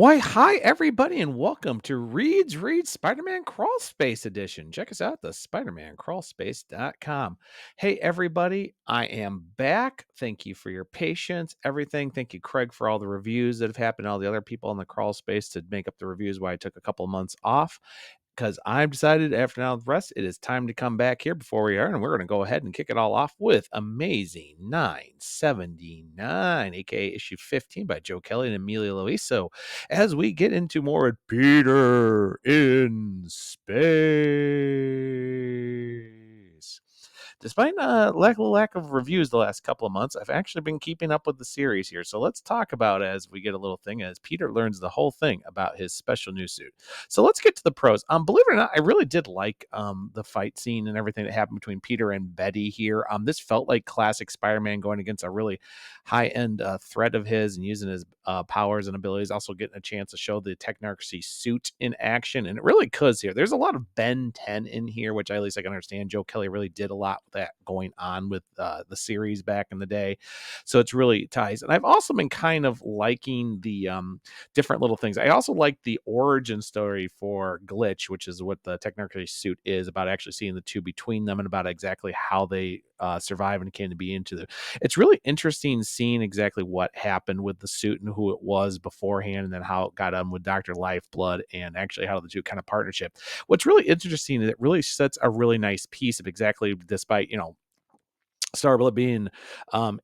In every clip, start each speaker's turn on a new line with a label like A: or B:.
A: Why, hi, everybody, and welcome to Reed Spider-Man Crawl Space Edition. Check us out, the SpiderManCrawlspace.com. Hey, everybody, I am back. Thank you for your patience, everything. Thank you, Craig, for all the reviews that have happened, all the other people in the crawl space to make up the reviews why I took a couple of months off. Because I've decided after now the rest, it is time to come back here before we are, and we're going to go ahead and kick it all off with Amazing 979, aka issue 15 by Joe Kelly and Emilio Loiso, as we get into more with Peter in space. Despite lack of reviews the last couple of months, I've actually been keeping up with the series here. So let's talk about as we get a little thing as Peter learns the whole thing about his special new suit. So let's get to the pros. Believe it or not, I really did like the fight scene and everything that happened between Peter and Betty here. This felt like classic Spider-Man going against a really high-end threat of his and using his powers and abilities. Also getting a chance to show the Technocracy suit in action, and it really could here. There's a lot of Ben 10 in here, which at least I can understand. Joe Kelly really did a lot with that going on with the series back in the day, so it's really ties. And I've also been kind of liking the different little things. I also like the origin story for Glitch, which is what the Technocracy suit is about, actually seeing the two between them and about exactly how they survive and came to be into the. It's really interesting seeing exactly what happened with the suit and who it was beforehand, and then how it got on with Dr. Lifeblood, and actually how the two kind of partnership. What's really interesting is it really sets a really nice piece of exactly, despite, Starblood being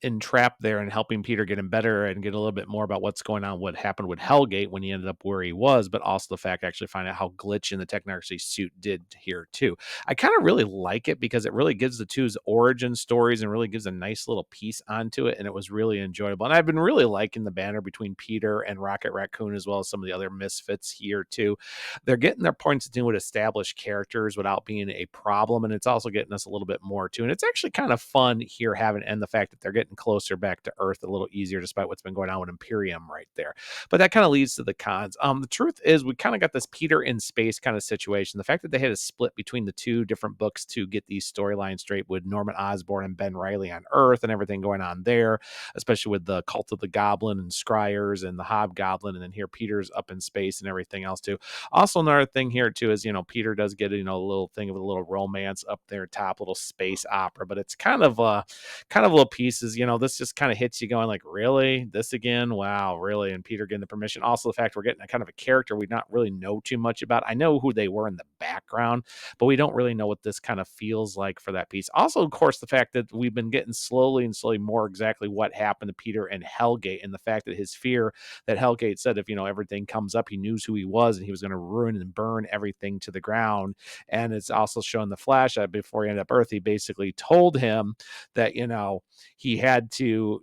A: entrapped there and helping Peter get him better and get a little bit more about what's going on, what happened with Hellgate when he ended up where he was, but also the fact actually find out how Glitch in the Technocracy suit did here too. I kind of really like it because it really gives the two's origin stories and really gives a nice little piece onto it, and it was really enjoyable. And I've been really liking the banner between Peter and Rocket Raccoon, as well as some of the other misfits here too. They're getting their points to do with established characters without being a problem, and it's also getting us a little bit more too. And it's actually kind of fun here having, and the fact that they're getting closer back to Earth a little easier, despite what's been going on with Imperium right there. But that kind of leads to the cons. The truth is, we kind of got this Peter in space kind of situation. The fact that they had a split between the two different books to get these storylines straight with Norman Osborn and Ben Reilly on Earth and everything going on there, especially with the Cult of the Goblin and Scryers and the Hobgoblin, and then here Peter's up in space and everything else too. Also, another thing here too is, Peter does get, a little thing of a little romance up there top, little space opera, but it's kind of little pieces. This just kind of hits you going like, really, this again? Wow, really? And Peter getting the permission. Also, the fact we're getting a kind of a character we not really know too much about. I know who they were in the background, but we don't really know what this kind of feels like for that piece. Also, of course, the fact that we've been getting slowly and slowly more exactly what happened to Peter and Hellgate, and the fact that his fear that Hellgate said if everything comes up, he knew who he was and he was going to ruin and burn everything to the ground. And it's also shown the Flash that before he ended up Earth, he basically told him that he had to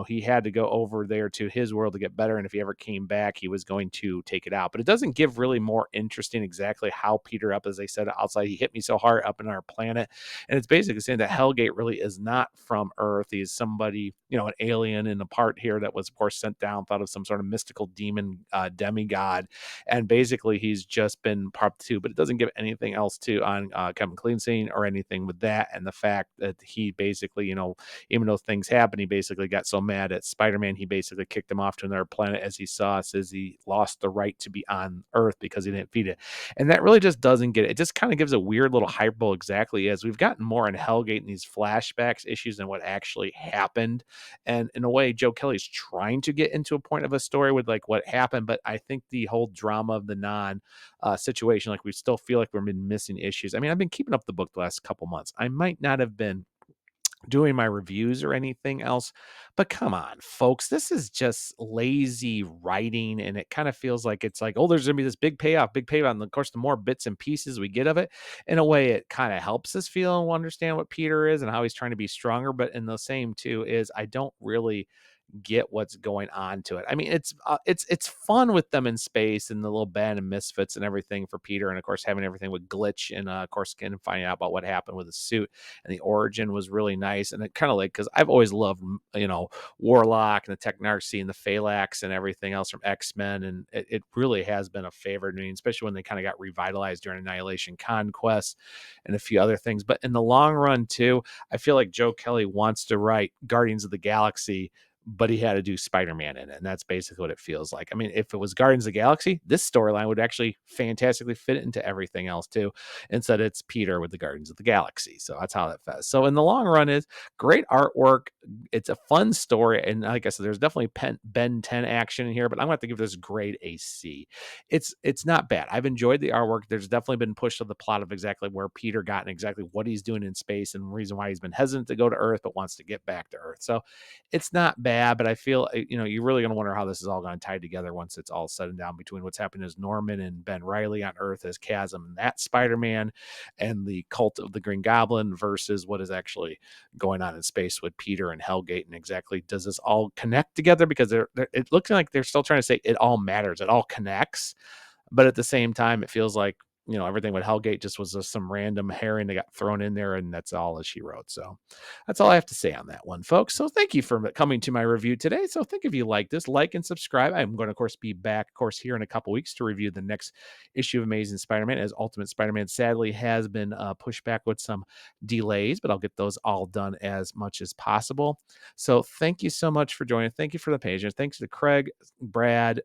A: he had to go over there to his world to get better, and if he ever came back, he was going to take it out. But it doesn't give really more interesting exactly how Peter up, as they said outside, he hit me so hard up in our planet, and it's basically saying that Hellgate really is not from Earth. He's somebody, an alien in a part here that was, of course, sent down, thought of some sort of mystical demon demigod, and basically he's just been part two. But it doesn't give anything else to on Kevin Cleansing or anything with that, and the fact that he basically, even though things happen, he basically got so mad at Spider-Man, he basically kicked him off to another planet, as he says he lost the right to be on Earth because he didn't feed it. And that really just doesn't get it. It just kind of gives a weird little hyperbole exactly as we've gotten more in Hellgate and these flashbacks issues than what actually happened. And in a way, Joe Kelly's trying to get into a point of a story with like what happened, but I think the whole drama of the non situation, like we still feel like we've been missing issues. I mean, I've been keeping up the book the last couple months. I might not have been doing my reviews or anything else, but come on, folks, this is just lazy writing, and it kind of feels like it's like, oh, there's gonna be this big payoff, and of course, the more bits and pieces we get of it, in a way, it kind of helps us feel and understand what Peter is and how he's trying to be stronger. But in the same too is I don't really get what's going on to it. I mean, it's fun with them in space and the little band and misfits and everything for Peter, and of course having everything with Glitch and of course getting finding out about what happened with the suit, and the origin was really nice. And it kind of like, because I've always loved Warlock and the Technarchy and the Phalanx and everything else from X-Men, and it really has been a favorite. I mean, especially when they kind of got revitalized during Annihilation Conquest and a few other things. But in the long run too, I feel like Joe Kelly wants to write Guardians of the Galaxy but he had to do Spider-Man in it, and that's basically what it feels like. I mean, if it was Guardians of the Galaxy, this storyline would actually fantastically fit into everything else too. Instead, it's Peter with the Guardians of the Galaxy. So that's how that fits. So in the long run, is great artwork. It's a fun story, and like I said, there's definitely Ben 10 action in here, but I'm going to have to give this grade a C. It's not bad. I've enjoyed the artwork. There's definitely been pushed to the plot of exactly where Peter got and exactly what he's doing in space and the reason why he's been hesitant to go to Earth but wants to get back to Earth. So it's not bad, but I feel you're really going to wonder how this is all going to tie together once it's all said and down between what's happening as Norman and Ben Riley on Earth as Chasm and that Spider-Man and the cult of the Green Goblin versus what is actually going on in space with Peter and Hellgate, and exactly does this all connect together, because it looks like they're still trying to say it all matters, it all connects, but at the same time, it feels like, everything with Hellgate just was just some random herring that got thrown in there, and that's all as she wrote. So that's all I have to say on that one, folks. So thank you for coming to my review today. So think if you like this, like and subscribe. I'm going to, of course, be back, of course, here in a couple weeks to review the next issue of Amazing Spider-Man, as Ultimate Spider-Man sadly has been pushed back with some delays, but I'll get those all done as much as possible. So thank you so much for joining. Thank you for the patience. Thanks to Craig, Brad,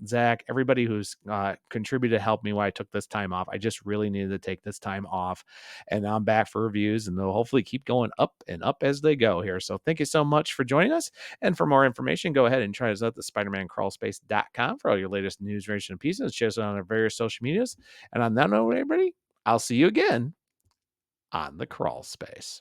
A: Zach, everybody who's contributed to help me while I took this time off. I just really needed to take this time off, and now I'm back for reviews, and they'll hopefully keep going up and up as they go here. So thank you so much for joining us. And for more information, go ahead and try us out at thespidermancrawlspace.com for all your latest news, information, and pieces. Share us on our various social medias. And on that note, everybody, I'll see you again on the crawl space.